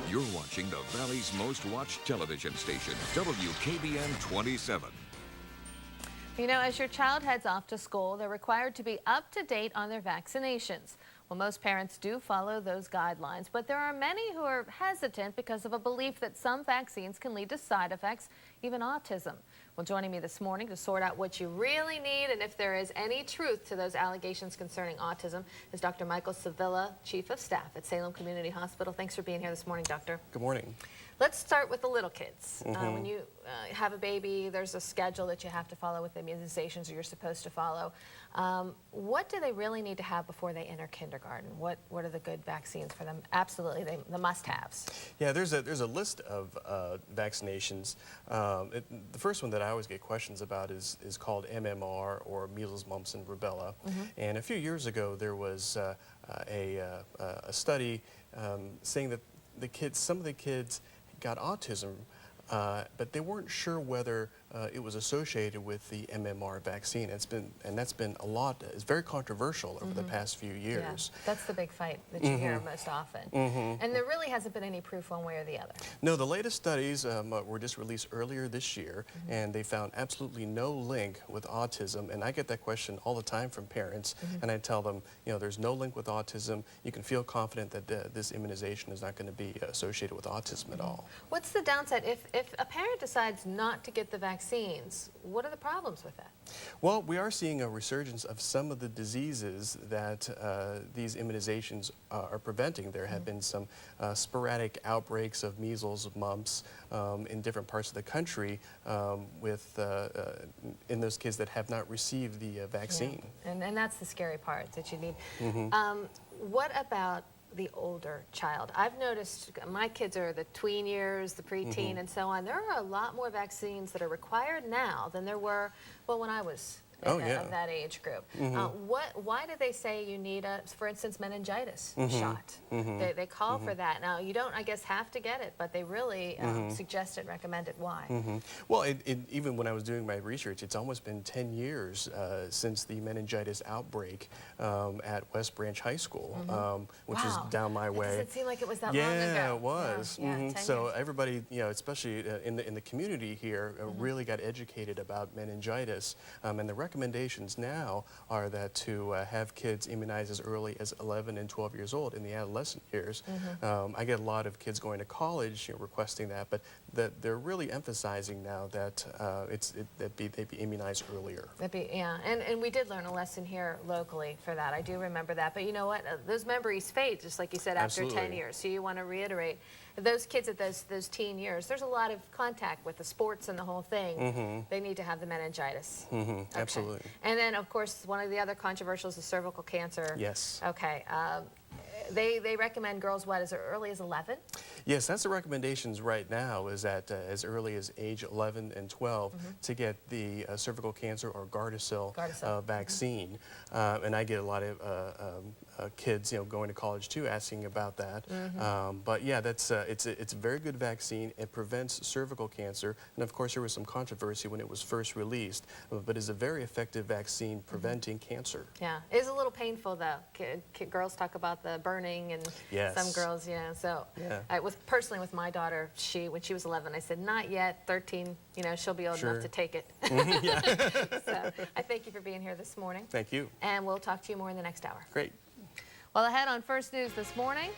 You're watching the Valley's most watched television station, WKBN 27. You know, as your child heads off to school, they're required to be up to date on their vaccinations. Well, most parents do follow those guidelines, but there are many who are hesitant because of a belief that some vaccines can lead to side effects, even autism. Well, joining me this morning to sort out what you really need and if there is any truth to those allegations concerning autism is Dr. Michael Sevilla, Chief of Staff at Salem Community Hospital. Thanks for being here this morning, Doctor. Good morning. Let's start with the little kids. When you have a baby, there's a schedule that you have to follow with immunizations, or you're supposed to follow. What do they really need to have before they enter kindergarten? What are the good vaccines for them? Absolutely, the must-haves. Yeah, there's a list of vaccinations. The first one that I always get questions about is called MMR, or measles, mumps, and rubella. And a few years ago, there was a study saying that some of the kids got autism, but they weren't sure whether it was associated with the MMR vaccine. That's been a lot. It's very controversial over the past few years. Yeah, that's the big fight that you hear most often. And there really hasn't been any proof one way or the other. No, the latest studies were just released earlier this year, and they found absolutely no link with autism. And I get that question all the time from parents, and I tell them, you know, there's no link with autism. You can feel confident that this immunization is not going to be associated with autism at all. What's the downside? If a parent decides not to get the vaccines, what are the problems with that? Well, we are seeing a resurgence of some of the diseases that these immunizations are preventing. There have been some sporadic outbreaks of measles, mumps in different parts of the country in those kids that have not received the vaccine. Yeah. And that's the scary part that you need. What about the older child? I've noticed my kids are the tween years, the preteen, and so on. There are a lot more vaccines that are required now than there were, well, when I was of that age group. Why do they say you need for instance, meningitis shot? They call for that. Now, you don't, I guess, have to get it, but they really suggest it, recommend it. Why? Well, even when I was doing my research, it's almost been 10 years since the meningitis outbreak at West Branch High School, which is down my way. It doesn't seem like it was that long ago. Yeah, it was. Yeah, so everybody, you know, especially in the community here, really got educated about meningitis, and the recommendations now are that to have kids immunized as early as 11 and 12 years old in the adolescent years. I get a lot of kids going to college, you know, requesting that, but that they're really emphasizing now that they be immunized earlier. And we did learn a lesson here locally for that. I do remember that. But you know what? Those memories fade, just like you said, after 10 years. So you want to reiterate, those kids at those teen years, there's a lot of contact with the sports and the whole thing. They need to have the meningitis. Okay. Absolutely. And then, of course, one of the other controversials is cervical cancer. Yes. Okay. They recommend girls, what, as early as 11? Yes, that's the recommendations right now, is that as early as age 11 and 12 to get the cervical cancer or Gardasil vaccine. And I get a lot of kids, you know, going to college too, asking about that. But yeah, it's a very good vaccine. It prevents cervical cancer, and of course there was some controversy when it was first released, but it's a very effective vaccine preventing cancer. Yeah, it is a little painful though. Girls talk about the burning, and some girls, so personally with my daughter, when she was 11, I said, not yet. 13, you know, she'll be old enough to take it. So I thank you for being here this morning. Thank you. And we'll talk to you more in the next hour. Great. Well, ahead on First News this morning.